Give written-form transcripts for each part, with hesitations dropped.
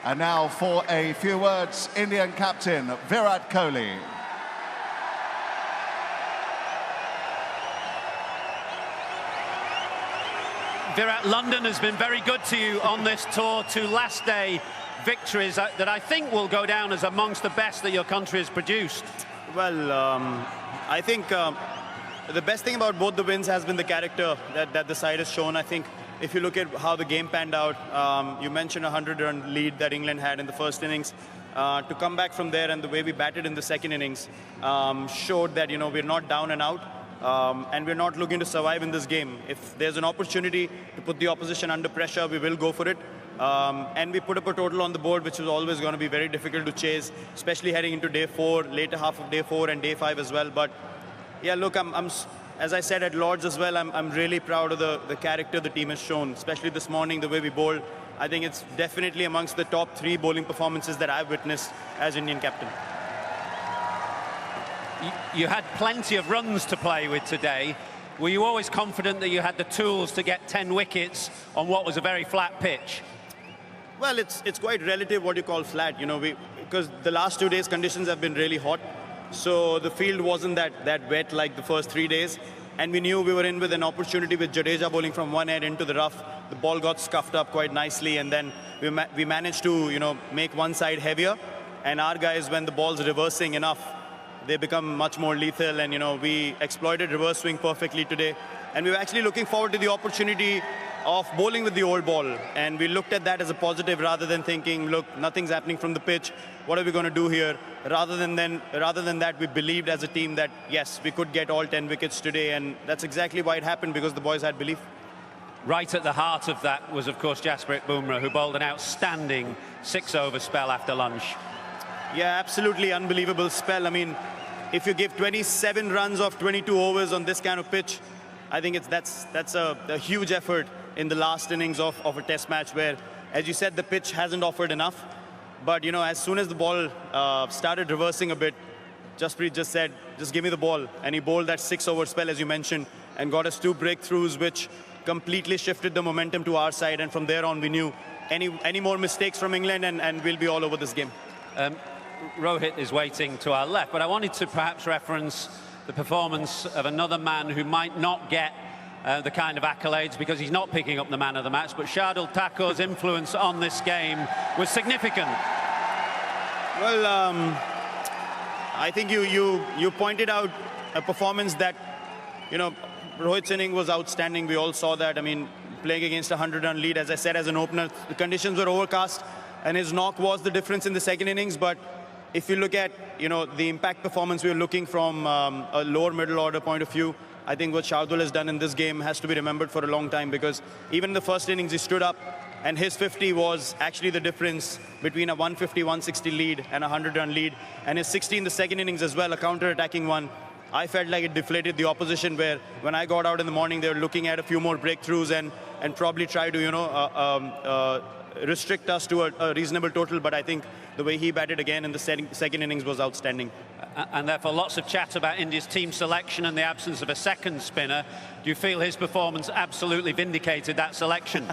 And now for a few words, Indian captain Virat Kohli. Virat, London has been very good to you on this tour. Two last day victories that I think will go down as amongst the best that your country has produced. Well, I think the best thing about both the wins has been the character that the side has shown. I think if you look at how the game panned out, you mentioned a 100-run lead that England had in the first innings. To come back from there and the way we batted in the second innings showed that, we're not down and out. And we're not looking to survive in this game. If there's an opportunity to put the opposition under pressure, we will go for it. And we put up a total on the board, which was always going to be very difficult to chase, especially heading into day 4, later half of day 4 and day 5 as well. But yeah, look, as I said at Lord's as well, I'm really proud of the character the team has shown, especially this morning, the way we bowled. I think it's definitely amongst the top 3 bowling performances that I've witnessed as Indian captain. You had plenty of runs to play with today. Were you always confident that you had the tools to get 10 wickets on what was a very flat pitch? Well, it's quite relative what you call flat, because the last 2 days conditions have been really hot. So the field wasn't that wet like the first 3 days. And we knew we were in with an opportunity with Jadeja bowling from one end into the rough. The ball got scuffed up quite nicely, and then we managed to, make one side heavier. And our guys, when the ball's reversing enough, they become much more lethal, and we exploited reverse swing perfectly today. And we were actually looking forward to the opportunity of bowling with the old ball, and we looked at that as a positive rather than thinking, look, nothing's happening from the pitch, what are we going to do here? Rather than that, we believed as a team that yes, we could get all 10 wickets today, and that's exactly why it happened, because the boys had belief. Right at the heart of that was, of course, Jasprit Bumrah, who bowled an outstanding 6-over spell after lunch. Yeah, absolutely unbelievable spell. I mean, if you give 27 runs off 22 overs on this kind of pitch, I think that's a huge effort in the last innings of a test match where, as you said, the pitch hasn't offered enough. But, as soon as the ball started reversing a bit, Jasprit just said, just give me the ball. And he bowled that 6-over spell, as you mentioned, and got us 2 breakthroughs, which completely shifted the momentum to our side. And from there on, we knew any more mistakes from England and we'll be all over this game. Rohit is waiting to our left, but I wanted to perhaps reference the performance of another man who might not get the kind of accolades because he's not picking up the man of the match, but Shardul Thakur's influence on this game was significant. Well, I think you pointed out a performance that, Rohit's inning was outstanding. We all saw that. I mean, playing against a 100-run lead, as I said, as an opener, the conditions were overcast, and his knock was the difference in the second innings. But if you look at, the impact performance we were looking from a lower middle order point of view, I think what Shardul has done in this game has to be remembered for a long time, because even in the first innings he stood up, and his 50 was actually the difference between a 150-160 lead and a 100-run lead. And his 60 in the second innings as well, a counter-attacking one. I felt like it deflated the opposition, where when I got out in the morning, they were looking at a few more breakthroughs and probably try to, restrict us to a reasonable total. But I think the way he batted again in the second innings was outstanding. And therefore lots of chat about India's team selection and the absence of a second spinner. Do you feel his performance absolutely vindicated that selection?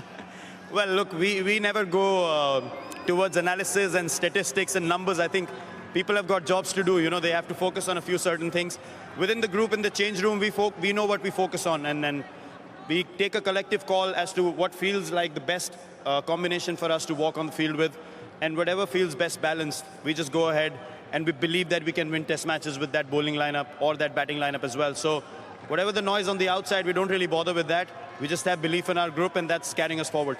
Well, look, we never go towards analysis and statistics and numbers. I think people have got jobs to do. They have to focus on a few certain things. Within the group, in the change room, we know what we focus on, and we take a collective call as to what feels like the best combination for us to walk on the field with, and whatever feels best balanced, we just go ahead, and we believe that we can win test matches with that bowling lineup or that batting lineup as well. So whatever the noise on the outside, we don't really bother with that. We just have belief in our group, and that's carrying us forward.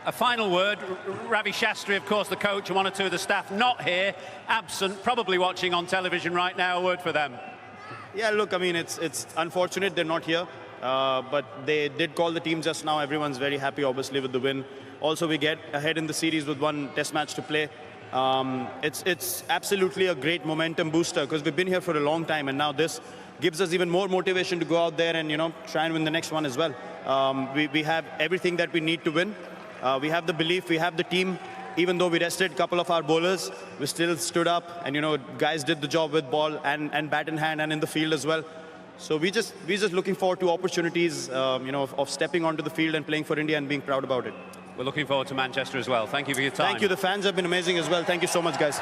A final word. Ravi Shastri, of course, the coach, and 1 or 2 of the staff not here, absent, probably watching on television right now. A word for them. Yeah, look, I mean, it's unfortunate they're not here. But they did call the team just now. Everyone's very happy, obviously, with the win. Also, we get ahead in the series with 1 test match to play. It's absolutely a great momentum booster, because we've been here for a long time, and now this gives us even more motivation to go out there and, try and win the next one as well. We have everything that we need to win. We have the belief, we have the team. Even though we rested a couple of our bowlers, we still stood up, and, guys did the job with ball and bat in hand and in the field as well. So we just looking forward to opportunities, of stepping onto the field and playing for India and being proud about it. we're looking forward to Manchester as well. Thank you for your time. Thank you. The fans have been amazing as well. Thank you so much, guys.